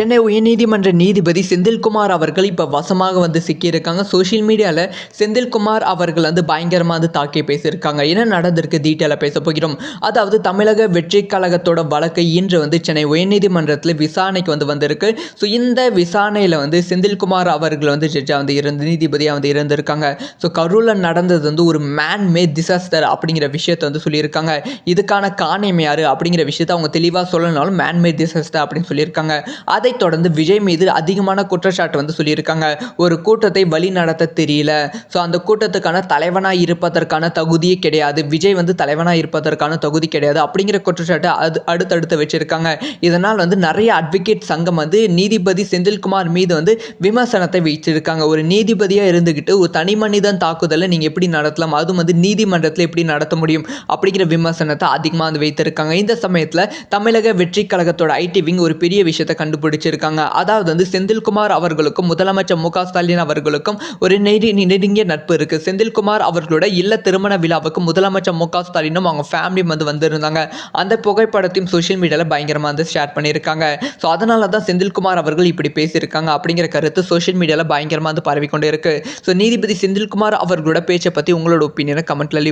சென்னை உயர்நீதிமன்ற நீதிபதி செந்தில்குமார் அவர்கள் இப்போ வசமாக வந்து சிக்கியிருக்காங்க. சோஷியல் மீடியாவில் செந்தில்குமார் அவர்கள் வந்து பயங்கரமாக வந்து தாக்கி பேசியிருக்காங்க. என்ன நடந்திருக்கு டீட்டெயிலாக பேச போகிறோம். அதாவது தமிழக வெற்றி கழகத்தோட வழக்கு இன்று வந்து சென்னை உயர்நீதிமன்றத்தில் விசாரணைக்கு வந்திருக்கு. ஸோ இந்த விசாரணையில் வந்து செந்தில்குமார் அவர்கள் வந்து ஜட்ஜாக வந்து நீதிபதியாக வந்து இருந்திருக்காங்க. ஸோ கரூரில் நடந்தது வந்து ஒரு மேன் மேட் டிசாஸ்டர் அப்படிங்கிற விஷயத்தை வந்து சொல்லியிருக்காங்க. இதுக்கான காரணம் யாரு அப்படிங்கிற விஷயத்தை அவங்க தெளிவாக சொல்லனாலும் மேன் மேட் டிசாஸ்டர் அப்படின்னு சொல்லியிருக்காங்க. அதைத் தொடர்ந்து விஜய் மீது அதிகமான குற்றச்சாட்டு வந்து சொல்லியிருக்காங்க. ஒரு கூட்டத்தை வழி நடத்த தெரியல, ஸோ அந்த கூட்டத்துக்கான தலைவனாக இருப்பதற்கான தகுதியே கிடையாது, விஜய் வந்து தலைவனாக இருப்பதற்கான தகுதி கிடையாது அப்படிங்கிற குற்றச்சாட்டு அடுத்தடுத்து வச்சிருக்காங்க. இதனால் வந்து நிறைய அட்வொகேட் சங்கம் வந்து நீதிபதி செந்தில்குமார் மீது வந்து விமர்சனத்தை வைச்சிருக்காங்க. ஒரு நீதிபதியாக இருந்துக்கிட்டு ஒரு தனி மனிதன் தாக்குதலை நீங்கள் எப்படி நடத்தலாம், அதுவும் வந்து நீதிமன்றத்தில் எப்படி நடத்த முடியும் அப்படிங்கிற விமர்சனத்தை அதிகமாக வந்து வைத்திருக்காங்க. இந்த சமயத்தில் தமிழக வெற்றி கழகத்தோட ஐடி விங் ஒரு பெரிய விஷயத்தை கண்டுபிடிச்சிருக்காங்க. அதாவது வந்து செந்தில்குமார் அவர்களுக்கும் முதலமைச்சர் மு க ஸ்டாலின் அவர்களுக்கும் ஒரு நெருங்கிய நட்பு இருக்கு. செந்தில்குமார் அவர்களோட இல்ல திருமண விழாவுக்கு முதலமைச்சர் மு க ஸ்டாலினும் அவங்க ஃபேமிலி வந்து வந்திருந்தாங்க. அந்த புகைப்படத்தையும் சோஷியல் மீடியாவில் பயங்கரமாக வந்து ஷேர் பண்ணியிருக்காங்க. ஸோ அதனால தான் செந்தில்குமார் அவர்கள் இப்படி பேசியிருக்காங்க அப்படிங்கிற கருத்து சோஷியல் மீடியாவில் பயங்கரமாக வந்து பரவிக்கொண்டே இருக்கு. ஸோ நீதிபதி செந்தில்குமார் அவர்களோட பேச்சை பற்றி உங்களோட ஒப்பீனியனை கமெண்ட்ல